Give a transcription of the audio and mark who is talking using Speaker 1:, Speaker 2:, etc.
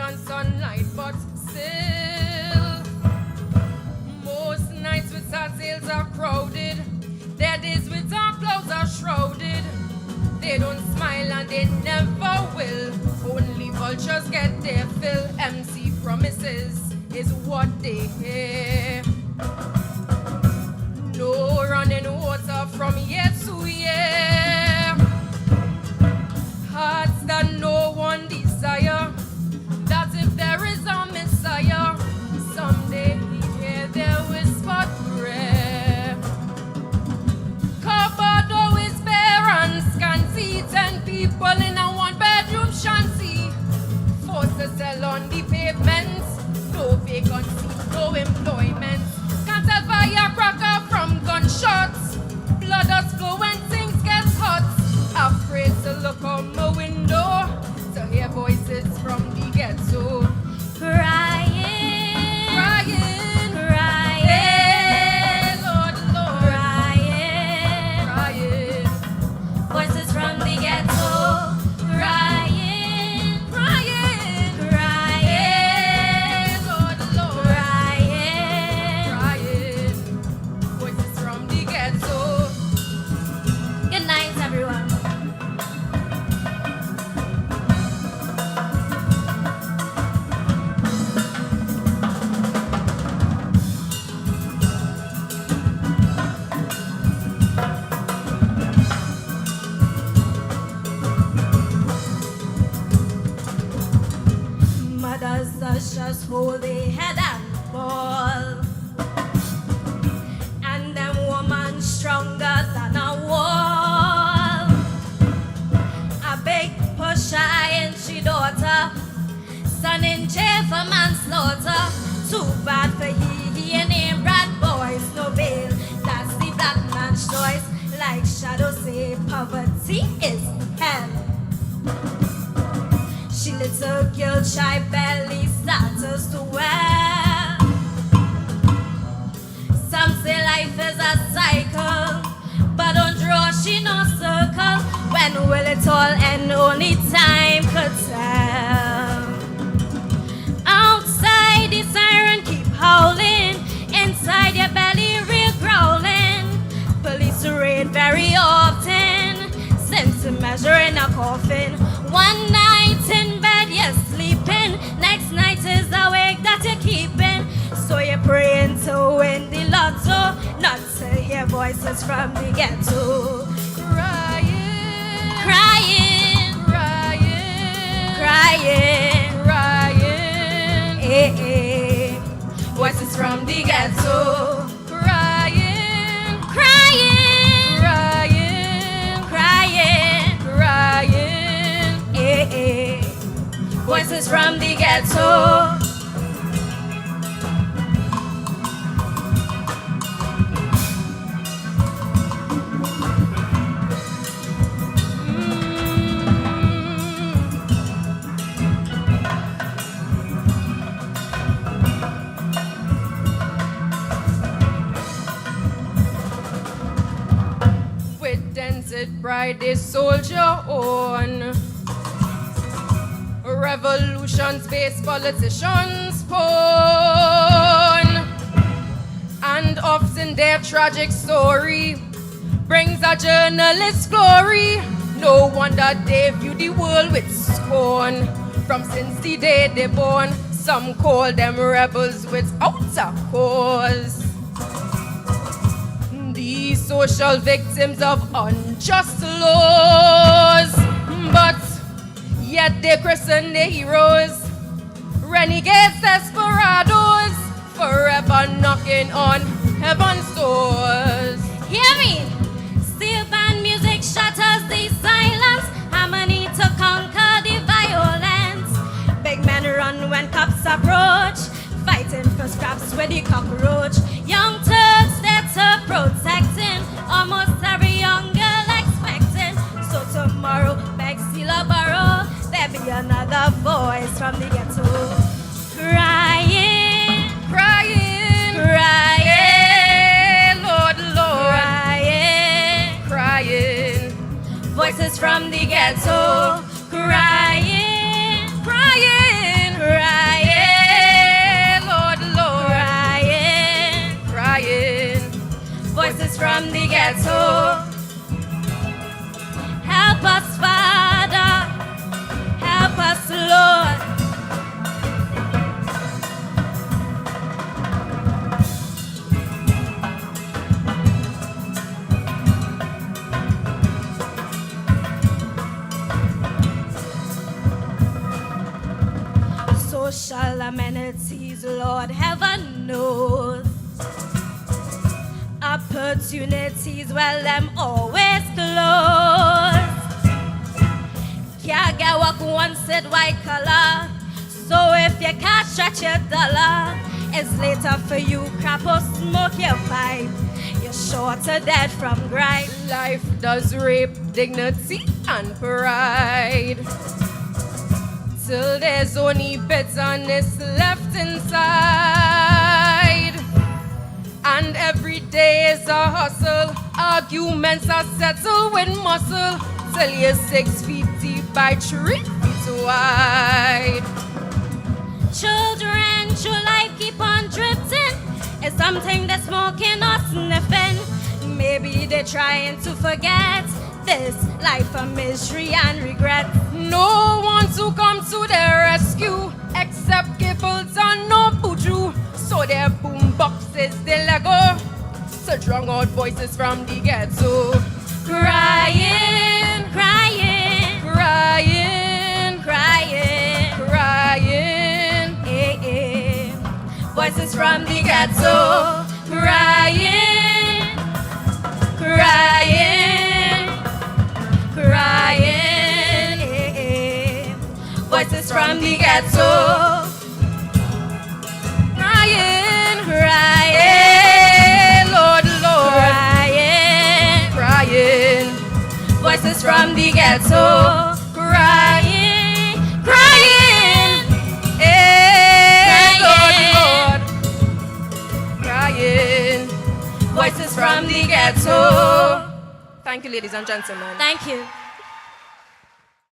Speaker 1: and sunlight, but still, most nights with our sails are crowded. Their days with our clouds are shrouded. They don't smile and they never will. Only vultures get their fill. MC promises is what they hear. No running water from year to year. Hearts that no one desire. That if there is a Messiah, someday he hear their whispered prayer. Cupboard is bare and scanty. 10 people in a one-bedroom shanty. Forced to sell on the pavement. No vacancy, no employment. Can't tell firecracker from gunshots. Blood does flow when things get hot. Afraid to look out my window to hear voices from the ghetto.
Speaker 2: Crying,
Speaker 1: Crying,
Speaker 2: crying,
Speaker 1: Lord, Lord,
Speaker 2: crying,
Speaker 1: crying,
Speaker 2: voices from the ghetto. Crying,
Speaker 1: crying,
Speaker 2: crying,
Speaker 1: Lord, Lord,
Speaker 2: crying.
Speaker 1: crying. Voices from the ghetto.
Speaker 2: Good night, everyone. Mothers just hold their head and fall. And them woman stronger than a wall. A big pusher in she daughter. Son in jail for manslaughter. Too bad for he and him bad boys. No bail, that's the black man's choice. Like Shadow say, poverty is hell. She little girl, shy belly starts to wear. Some say life is a cycle, but don't draw she no circle. When will it all end? Only time could tell. Outside the siren keep howling, inside your belly real growling. Police raid very often, since to measure in a coffin. One night in bed you're sleeping, next night is a wake that you're keeping. So you're praying to win the lotto, not to hear voices from the ghetto.
Speaker 1: Crying,
Speaker 2: Crying,
Speaker 1: crying,
Speaker 2: crying,
Speaker 1: crying.
Speaker 2: eh, eh.
Speaker 1: Voices from the ghetto. Crying,
Speaker 2: Crying,
Speaker 1: crying,
Speaker 2: crying,
Speaker 1: crying.
Speaker 2: eh, eh. Voices from the ghetto.
Speaker 1: With Dented Bride, they soldier on. Revolutions-based politicians porn. And often their tragic story brings a journalist's glory. No wonder they view the world with scorn. From since the day they born, some call them rebels without a cause. These social victims of unjust laws, but yet they christen their heroes, renegades, desperados, forever knocking on heaven's doors.
Speaker 2: Hear me! Steel band music shatters the silence. Harmony to conquer the violence. Big men run when cops approach, fighting for scraps with the cockroach. Young Turks there to protecting, almost every young girl expecting. So tomorrow, beg Sila Barrow, there be another voice from the ghetto. Crying,
Speaker 1: Crying,
Speaker 2: crying,
Speaker 1: Lord, Lord,
Speaker 2: crying.
Speaker 1: crying,
Speaker 2: Voices from the ghetto, crying,
Speaker 1: crying,
Speaker 2: crying. social amenities, Lord heaven knows. Opportunities, well, them always close. Can't get what once it white collar. So if you can't stretch your dollar, it's later for you, crap or smoke your pipe. You're sure to death from gripe.
Speaker 1: Life does rape dignity and pride, till there's only bitterness left inside. And every day is a hustle. Arguments are settled with muscle, till you're 6 feet deep by 3 feet wide.
Speaker 2: Children, your life keep on drifting. It's something they're smoking or sniffing. Maybe they're trying to forget this life of misery and regret.
Speaker 1: No one to come to their rescue except cripples and no buju. So their boom boxes they let go to drown out voices from the ghetto. Crying,
Speaker 2: Crying,
Speaker 1: crying,
Speaker 2: crying,
Speaker 1: crying.
Speaker 2: eh, eh.
Speaker 1: Voices from the ghetto. Crying, crying, crying.
Speaker 2: Eh, eh.
Speaker 1: Voices from the ghetto. Crying, crying, Lord, Lord.
Speaker 2: Crying,
Speaker 1: Crying. Voices from the ghetto. Crying, crying. Lord, Lord. Crying. Voices from the ghetto. Thank you, ladies and gentlemen.
Speaker 2: thank you.